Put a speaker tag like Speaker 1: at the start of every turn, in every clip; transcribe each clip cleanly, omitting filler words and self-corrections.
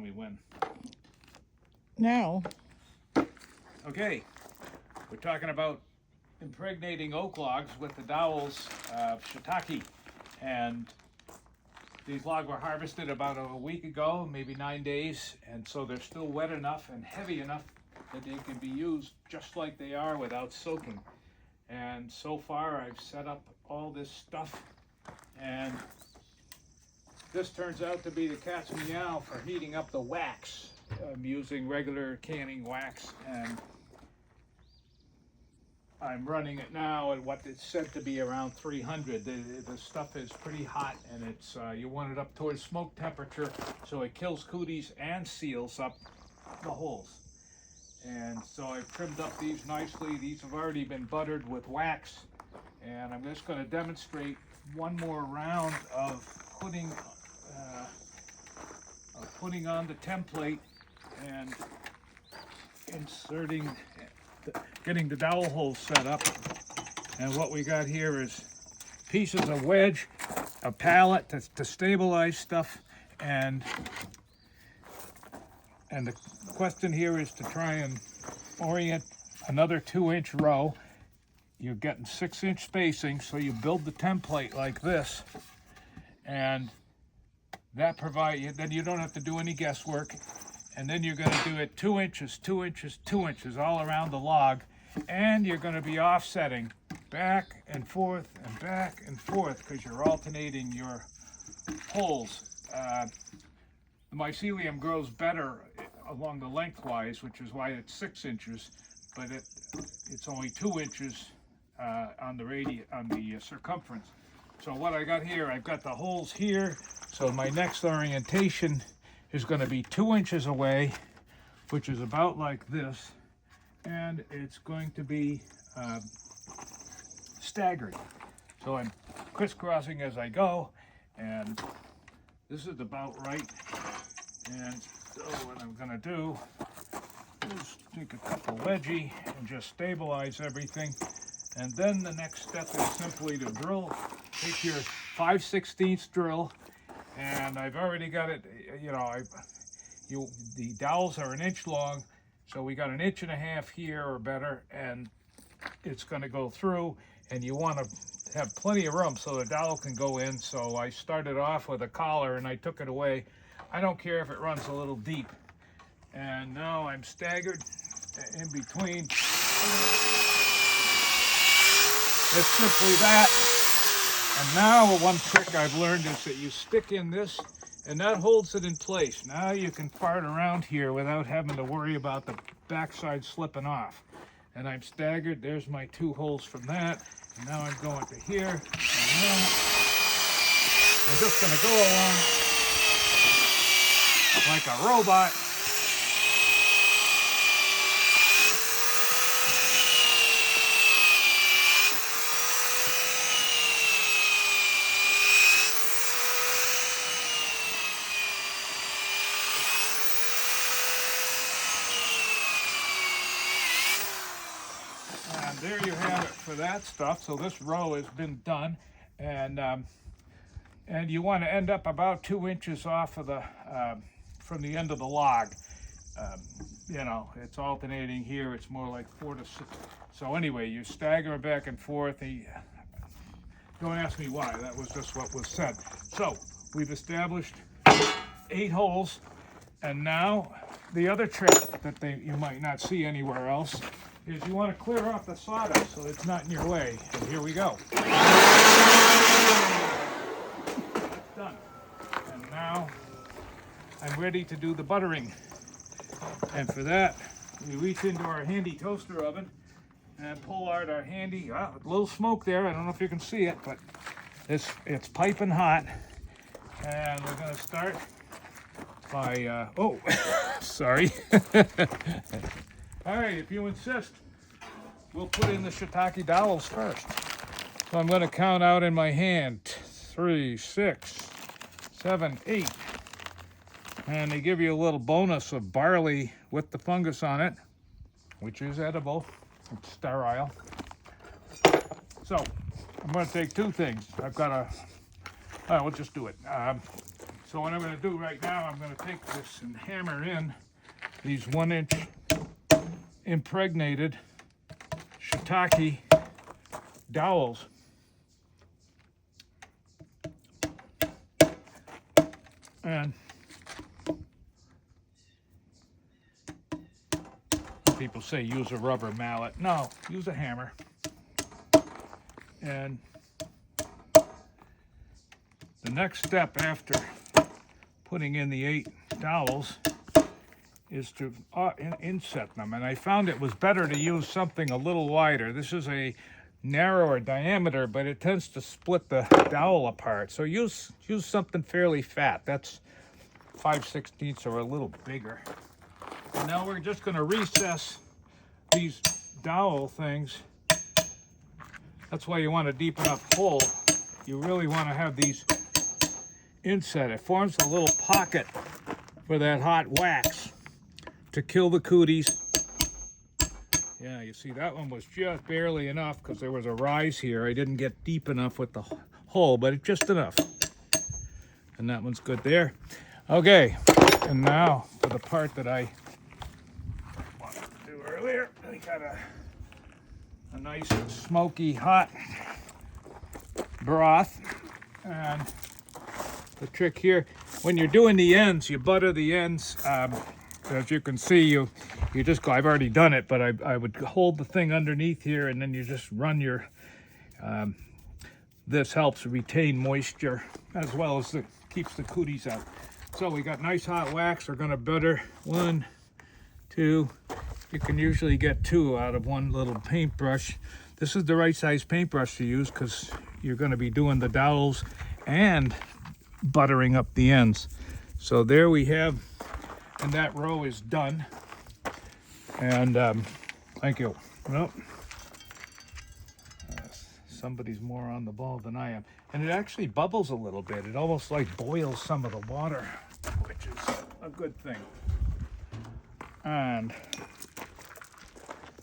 Speaker 1: me when.
Speaker 2: Now.
Speaker 1: Okay, we're talking about impregnating oak logs with the dowels of shiitake, and these logs were harvested about a week ago, maybe 9 days, and so they're still wet enough and heavy enough that they can be used just like they are without soaking. And so far I've set up all this stuff, and this turns out to be the cat's meow for heating up the wax. I'm using regular canning wax, and I'm running it now at what it's said to be around 300. The stuff is pretty hot, and it's you want it up towards smoke temperature so it kills cooties and seals up the holes. And so I've trimmed up these nicely. These have already been buttered with wax, and I'm just going to demonstrate one more round of putting on the template and inserting, getting the dowel holes set up. And what we got here is pieces of wedge, a pallet to stabilize stuff, and the question here is to try and orient another 2-inch row. You're getting 6-inch spacing, so you build the template like this, and that provides, then you don't have to do any guesswork. And then you're going to do it 2 inches, 2 inches, 2 inches all around the log, and you're going to be offsetting back and forth and back and forth because you're alternating your holes. The mycelium grows better along the lengthwise, which is why it's 6 inches, but it's only 2 inches on the circumference. So what I got here, I've got the holes here. So my next orientation is going to be 2 inches away, which is about like this, and it's going to be staggered. So I'm crisscrossing as I go, and this is about right. And so what I'm going to do is take a couple wedgie and just stabilize everything. And then the next step is simply to drill. Take your 5/16 drill, and I've already got it. The dowels are 1 inch long, so we got 1.5 inches here or better, and it's going to go through. And you want to have plenty of room so the dowel can go in. So I started off with a collar, and I took it away. I don't care if it runs a little deep. And now I'm staggered in between. It's simply that. And now one trick I've learned is that you stick in this, and that holds it in place. Now you can fart around here without having to worry about the backside slipping off. And I'm staggered. There's my 2 holes from that. And now I'm going to here. And now I'm just going to go along like a robot. And there you have it for that stuff. So this row has been done, and you want to end up about 2 inches off of the from the end of the log. It's alternating here. It's more like 4 to 6. So anyway, you stagger back and forth. Don't ask me why. That was just what was said. So we've established 8 holes, and now the other trick that you might not see anywhere else is you want to clear off the sawdust so it's not in your way. And here we go. That's done. And now I'm ready to do the buttering. And for that, we reach into our handy toaster oven and pull out our handy, a little smoke there. I don't know if you can see it, but it's piping hot. And we're going to start by, sorry. All right, if you insist, we'll put in the shiitake dowels first. So I'm going to count out in my hand 3, 6, 7, 8. And they give you a little bonus of barley with the fungus on it, which is edible. It's sterile. So I'm going to take 2 things. I've got we'll just do it. So what I'm going to do right now, I'm going to take this and hammer in these 1-inch impregnated shiitake dowels. And people say use a rubber mallet. No, use a hammer. And the next step after putting in the 8 dowels is to inset them. And I found it was better to use something a little wider. This is a narrower diameter, but it tends to split the dowel apart. So use something fairly fat. That's 5/16 or a little bigger. And now we're just going to recess these dowel things. That's why you want a deep enough hole. You really want to have these inset. It forms a little pocket for that hot wax to kill the cooties. Yeah, you see that one was just barely enough because there was a rise here. I didn't get deep enough with the hole, but it's just enough. And that one's good there. Okay, and now for the part that I wanted to do earlier. We got a nice smoky hot broth. And the trick here, when you're doing the ends, you butter the ends. As you can see, you just go, I've already done it, but I would hold the thing underneath here and then you just run your, this helps retain moisture as well as keeps the cooties out. So we got nice hot wax. We're gonna butter 1, 2, you can usually get 2 out of one little paintbrush. This is the right size paintbrush to use because you're gonna be doing the dowels and buttering up the ends. So there we have, and that row is done. And thank you. Well, somebody's more on the ball than I am. And it actually bubbles a little bit. It almost like boils some of the water, which is a good thing. And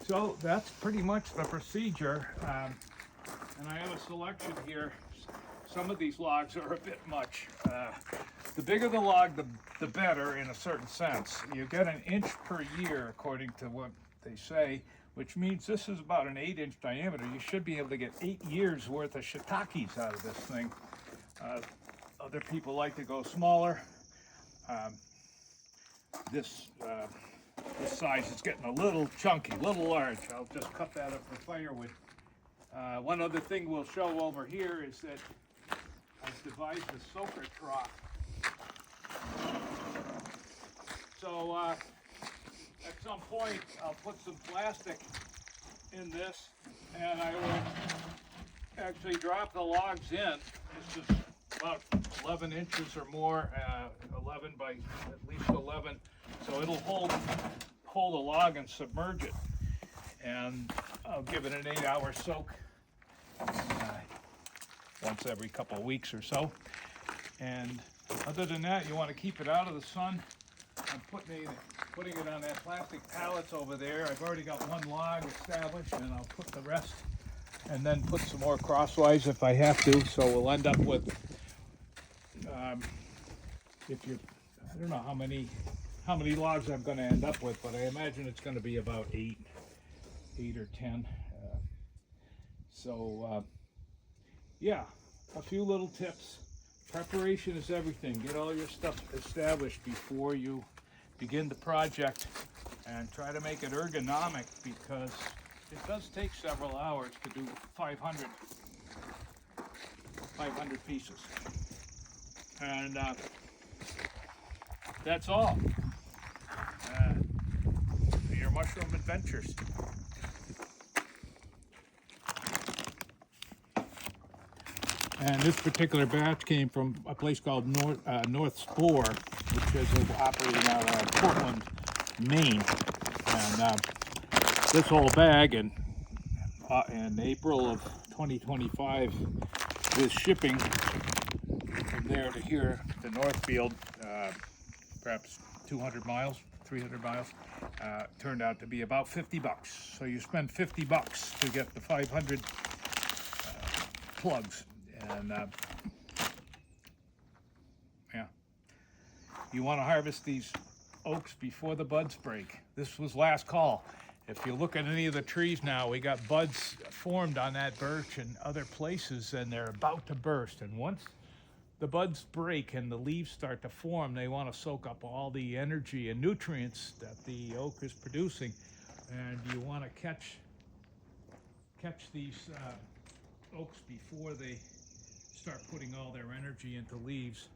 Speaker 1: so that's pretty much the procedure. And I have a selection here. Some of these logs are a bit much. The bigger the log, the better in a certain sense. You get 1 inch per year, according to what they say, which means this is about an 8-inch diameter. You should be able to get 8 years worth of shiitakes out of this thing. Other people like to go smaller. This size is getting a little chunky, a little large. I'll just cut that up for firewood. One other thing we'll show over here is that I've devised a soaker trough. So at some point I'll put some plastic in this and I will actually drop the logs in. This is about 11 inches or more, 11 by at least 11. So it'll hold a log and submerge it. And I'll give it an 8-hour soak once every couple of weeks or so. And other than that, you want to keep it out of the sun. I'm putting it on that plastic pallets over there. I've already got 1 log established, and I'll put the rest, and then put some more crosswise if I have to. So we'll end up with, I don't know how many logs I'm going to end up with, but I imagine it's going to be about 8 or 10. Yeah, a few little tips. Preparation is everything. Get all your stuff established before you begin the project, and try to make it ergonomic because it does take several hours to do 500 pieces. And that's all. Your mushroom adventures. And this particular batch came from a place called North Spore, which is operating out of Portland, Maine. And this whole bag in April of 2025 is shipping from there to here to Northfield, perhaps 200 miles, 300 miles, turned out to be about $50. So you spend $50 to get the 500 plugs. And yeah, You want to harvest these oaks before the buds break. This was last call. If you look at any of the trees now, we got buds formed on that birch and other places, and they're about to burst. And once the buds break and the leaves start to form, they want to soak up all the energy and nutrients that the oak is producing. And you want to catch these oaks before they start putting all their energy into leaves.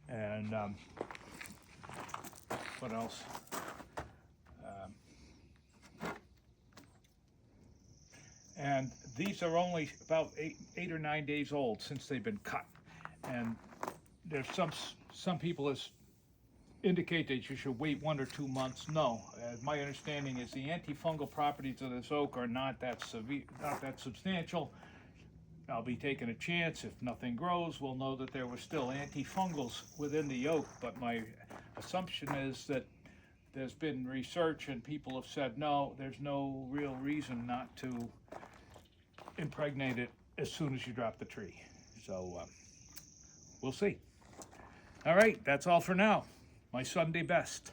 Speaker 1: And what else? And these are only about eight or 9 days old since they've been cut. And there's some people indicate that you should wait 1 or 2 months. No, my understanding is the antifungal properties of this oak are not that substantial. I'll be taking a chance. If nothing grows, we'll know that there were still antifungals within the oak. But my assumption is that there's been research and people have said, no, there's no real reason not to impregnate it as soon as you drop the tree. So we'll see. All right, that's all for now. My Sunday best.